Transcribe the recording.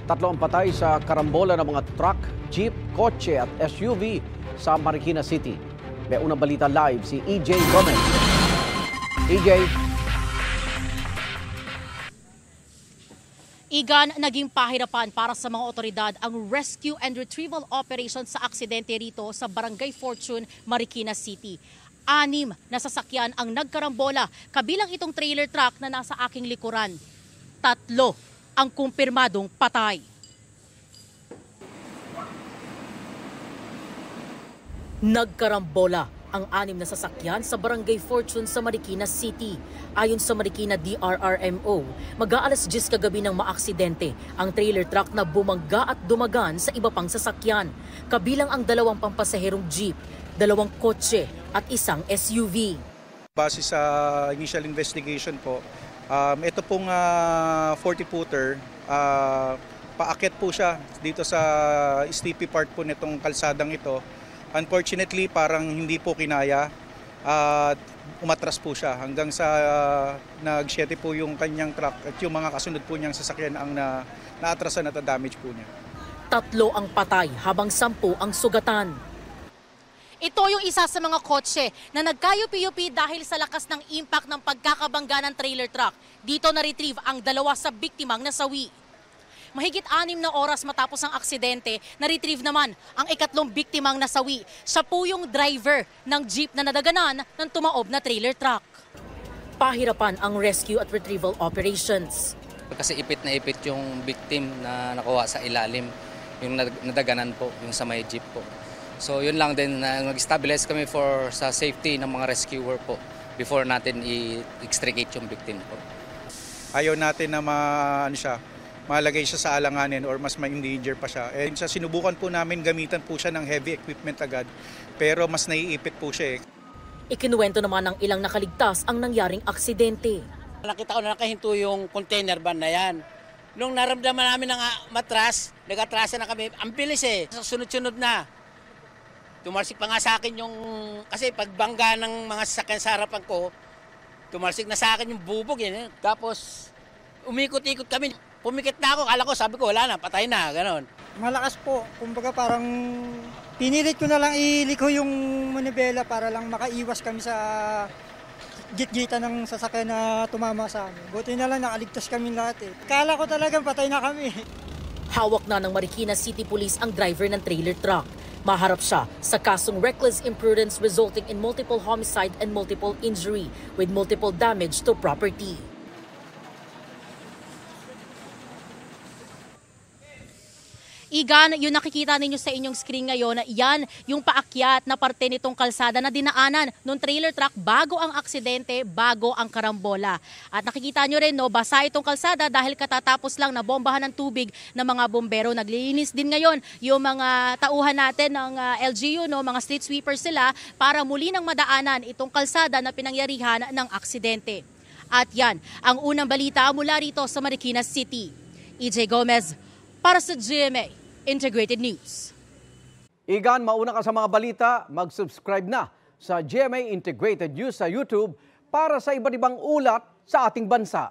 Tatlo ang patay sa karambola ng mga truck, jeep, kotse at SUV sa Marikina City. May unang balita live si EJ Gomez. EJ. Igan, naging pahirapan para sa mga otoridad ang rescue and retrieval operation sa aksidente rito sa Barangay Fortune, Marikina City. 6 na sasakyan ang nagkarambola, kabilang itong trailer truck na nasa aking likuran. 3 ang kumpirmadong patay. Nagkarambola ang 6 na sasakyan sa Barangay Fortune sa Marikina City. Ayon sa Marikina DRRMO, mag-aalas 10 kagabi ng maaksidente ang trailer truck na bumangga at dumagan sa iba pang sasakyan. Kabilang ang 2 pampasaherong jeep, 2 kotse at isang SUV. Base sa initial investigation po, ito pong 40-footer, paakyat po siya dito sa steepy part po nitong kalsadang ito. Unfortunately, parang hindi po kinaya at umatras po siya hanggang sa nag-shete po yung kanyang truck at yung mga kasunod po niyang sasakyan ang naatrasan at damage po niya. 3 ang patay habang 10 ang sugatan. Ito yung isa sa mga kotse na nagkayupi-yupi dahil sa lakas ng impact ng pagkakabangga ng trailer truck. Dito na-retrieve ang 2 sa biktimang nasawi. Mahigit 6 na oras matapos ang aksidente, na-retrieve naman ang 3 biktimang nasawi. Siya po yung driver ng jeep na nadaganan ng tumaob na trailer truck. Pahirapan ang rescue at retrieval operations. Kasi ipit na ipit yung victim na nakuha sa ilalim, yung nadaganan po, yung sa may jeep po. So yun lang din, nag-stabilize kami sa safety ng mga rescuer po before natin i-extricate yung victim po. Ayaw natin na malagay siya sa alanganin or mas ma-endanger pa siya. Sinubukan po namin gamitan po siya ng heavy equipment agad, pero mas naiipit po siya. Ikinuwento naman ng ilang nakaligtas ang nangyaring aksidente. Nakita ko na nakahinto yung container van na yan. Nung naramdaman namin ng nag-atrasa na kami, ang bilis sunod-sunod na. Tumalsik pa nga sa akin kasi pagbangga ng mga sasakyan sa harapan ko, tumalsik na sa akin yung bubog Tapos umikot-ikot kami. Pumikit na ako, kala ko, sabi ko wala na, patay na, ganon. Malakas po, kumbaga parang pinilit ko na lang iliko yung manibela para lang makaiwas kami sa git-gita ng sasakyan na tumama sa amin. Buti na lang nakaligtas kami lahat Kala ko talagang patay na kami. Hawak na ng Marikina City Police ang driver ng trailer truck. Maharap siya sa kasong reckless imprudence resulting in multiple homicide and multiple injury with multiple damage to property. Igan, yung nakikita ninyo sa inyong screen ngayon, na iyan yung paakyat na parte nitong kalsada na dinaanan ng trailer truck bago ang aksidente, bago ang karambola. At nakikita nyo rin, basa itong kalsada dahil katatapos lang na bombahan ng tubig ng mga bombero. Naglilinis din ngayon yung mga tauhan natin ng LGU, mga street sweepers sila, para muli nang madaanan itong kalsada na pinangyarihan ng aksidente. At yan, ang unang balita mula rito sa Marikina City. EJ Gomez para sa GMA Integrated News. Igan, mauna ka sa mga balita, mag-subscribe na sa GMA Integrated News sa YouTube para sa iba't ibang ulat sa ating bansa.